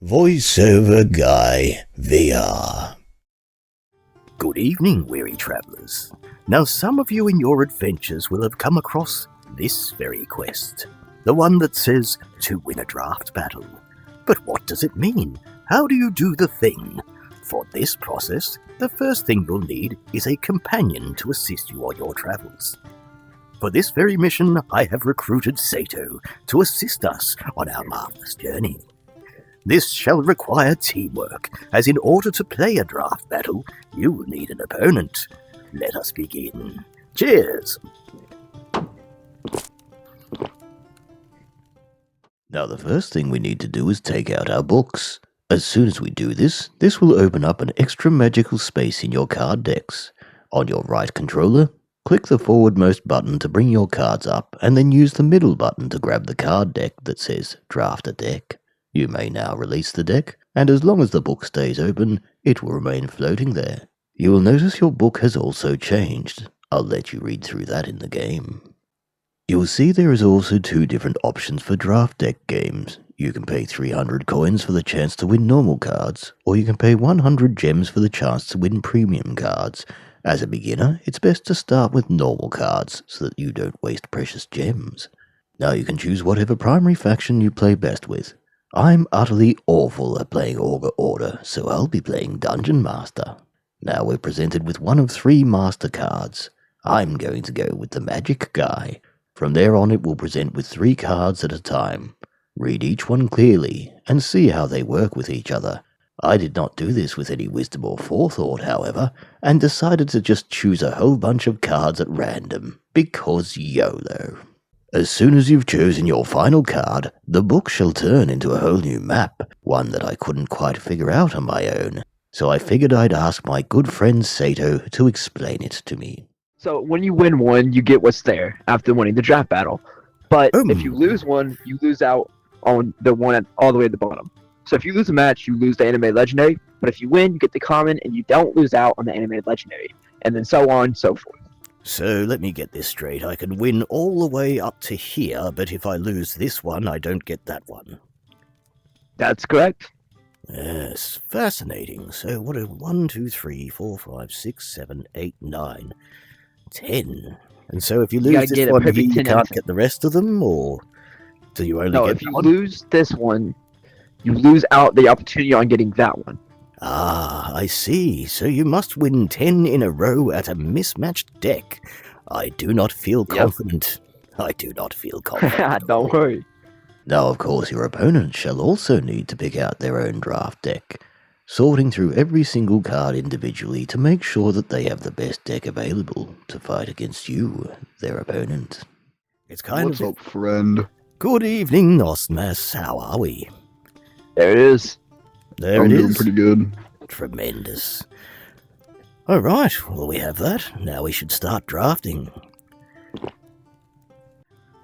Voiceover Guy VR. Good evening, weary travellers. Now some of you in your adventures will have come across this very quest. The one that says, to win a draft battle. But what does it mean? How do you do the thing? For this process, the first thing you'll need is a companion to assist you on your travels. For this very mission, I have recruited Sato to assist us on our marvellous journey. This shall require teamwork, as in order to play a draft battle, you will need an opponent. Let us begin. Cheers! Now the first thing we need to do is take out our books. As soon as we do this, this will open up an extra magical space in your card decks. On your right controller, click the forwardmost button to bring your cards up, and then use the middle button to grab the card deck that says Draft a Deck. You may now release the deck, and as long as the book stays open, it will remain floating there. You will notice your book has also changed. I'll let you read through that in the game. You will see there is also two different options for draft deck games. You can pay 300 coins for the chance to win normal cards, or you can pay 100 gems for the chance to win premium cards. As a beginner, it's best to start with normal cards so that you don't waste precious gems. Now you can choose whatever primary faction you play best with. I'm utterly awful at playing Augur Order, so I'll be playing Dungeon Master. Now we're presented with one of 3 master cards. I'm going to go with the Magic Guy. From there on it will present with 3 cards at a time. Read each one clearly, and see how they work with each other. I did not do this with any wisdom or forethought, however, and decided to just choose a whole bunch of cards at random, because YOLO. As soon as you've chosen your final card, the book shall turn into a whole new map, one that I couldn't quite figure out on my own, so I figured I'd ask my good friend Sato to explain it to me. So when you win one, you get what's there after winning the draft battle. But if you lose one, you lose out on the one all the way at the bottom. So if you lose a match, you lose the anime legendary, but if you win, you get the common, and you don't lose out on the anime legendary, and then so on and so forth. So let me get this straight. I can win all the way up to here, but if I lose this one, I don't get that one. That's correct. Yes, fascinating. So what are 1, 2, 3, 4, 5, 6, 7, 8, 9, 10. And so if you lose this one here, you can't get the rest of them, or do you only get if you lose this one, you lose out the opportunity on getting that one. Ah, I see. So you must win 10 in a row at a mismatched deck. I do not feel confident. I do not feel confident. Don't worry. Now, of course, your opponent shall also need to pick out their own draft deck, sorting through every single card individually to make sure that they have the best deck available to fight against you, their opponent. It's kind What's up, friend? Good evening, Nosmas. How are we? There it is. There I'm it doing is. pretty good. Tremendous. All right, well, we have that. Now we should start drafting.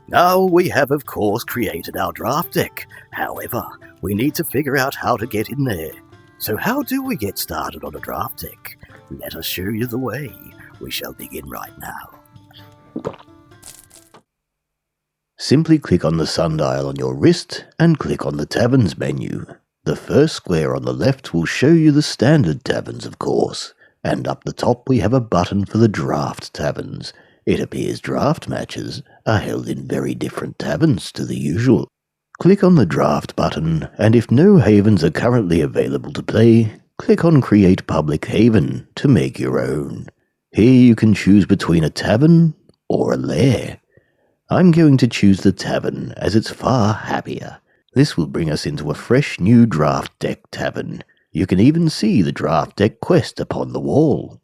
Now we have, of course, created our draft deck. However, we need to figure out how to get in there. So how do we get started on a draft deck? Let us show you the way. We shall begin right now. Simply click on the sundial on your wrist and click on the Taverns menu. The first square on the left will show you the standard taverns, of course, and up the top we have a button for the draft taverns. It appears draft matches are held in very different taverns to the usual. Click on the draft button, and if no havens are currently available to play, click on Create Public Haven to make your own. Here you can choose between a tavern or a lair. I'm going to choose the tavern as it's far happier. This will bring us into a fresh new draft deck tavern. You can even see the draft deck quest upon the wall.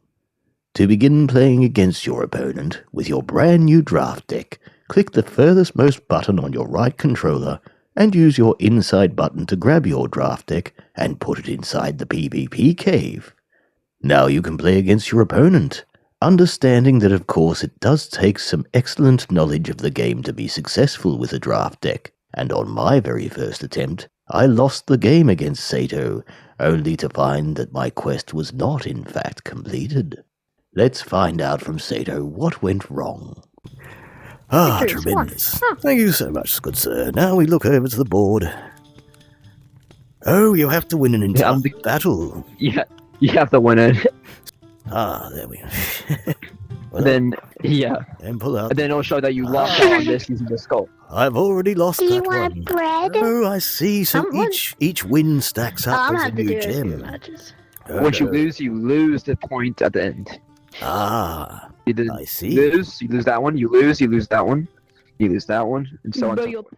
To begin playing against your opponent with your brand new draft deck, click the furthest most button on your right controller and use your inside button to grab your draft deck and put it inside the PvP cave. Now you can play against your opponent, understanding that of course it does take some excellent knowledge of the game to be successful with a draft deck. And on my very first attempt, I lost the game against Sato, only to find that my quest was not in fact completed. Let's find out from Sato what went wrong. Ah, tremendous. Thank you so much, good sir. Now we look over to the board. Oh, you have to win an Yeah, entire I'm the- battle. Yeah, you have to win it. Ah, there we go. Well, Then yeah, and pull out. and then it'll show that you lost out on this using the skull. I've already lost Do you that want one. bread? Oh, I see. So Someone- each win stacks up I'm as a have to new do it a few gem. matches. Oh, Once you no. lose the point at the end. Ah, You did I see. you lose that one. You lose that one. You lose that one, and so on. Bro, So you're- forth.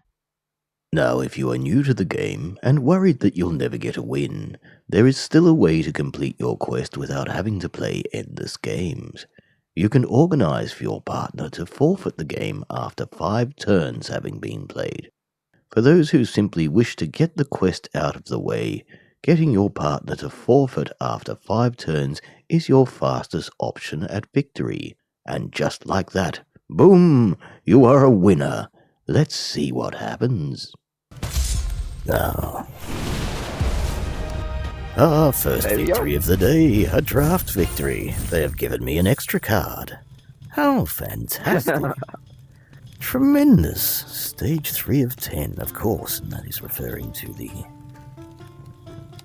Now, if you are new to the game and worried that you'll never get a win, there is still a way to complete your quest without having to play endless games. You can organize for your partner to forfeit the game after 5 turns having been played. For those who simply wish to get the quest out of the way, getting your partner to forfeit after 5 turns is your fastest option at victory. And just like that, boom, you are a winner. Let's see what happens. Now, our first There we go. victory of the day, a draft victory. They have given me an extra card. How fantastic. Tremendous. Stage 3 of 10, of course, and that is referring to the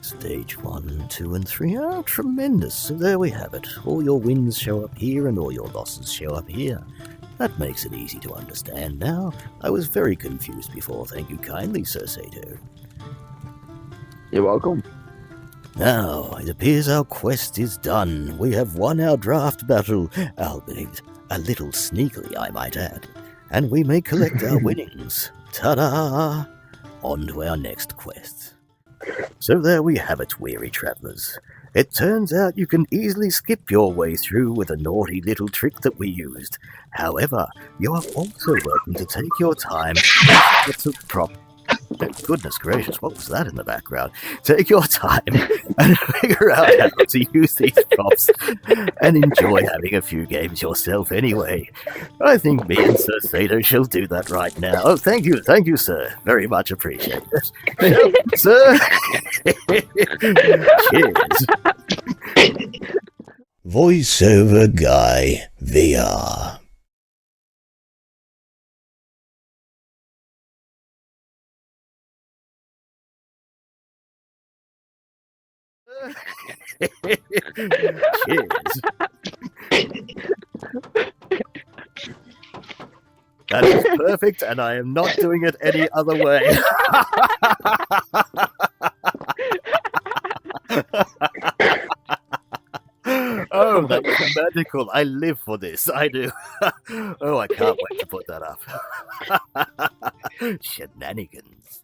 stage 1, 2, and 3. Oh, tremendous. So there we have it. All your wins show up here and all your losses show up here. That makes it easy to understand now. I was very confused before. Thank you kindly, Sir Sato. You're welcome. Now, it appears our quest is done. We have won our draft battle, albeit a little sneakily, I might add, and we may collect our winnings. Ta-da! On to our next quest. So there we have it, weary travellers. It turns out you can easily skip your way through with a naughty little trick that we used. However, you are also welcome to take your time to goodness gracious, what was that in the background? Take your time and figure out how to use these props and enjoy having a few games yourself anyway. I think me and Sir Sato shall do that right now. Oh, thank you, sir. Very much appreciated. Sir. Cheers. Voiceover Guy VR. Cheers. That is perfect, and I am not doing it any other way. Oh, that was magical. I live for this. I do. Oh, I can't wait to put that up. Shenanigans.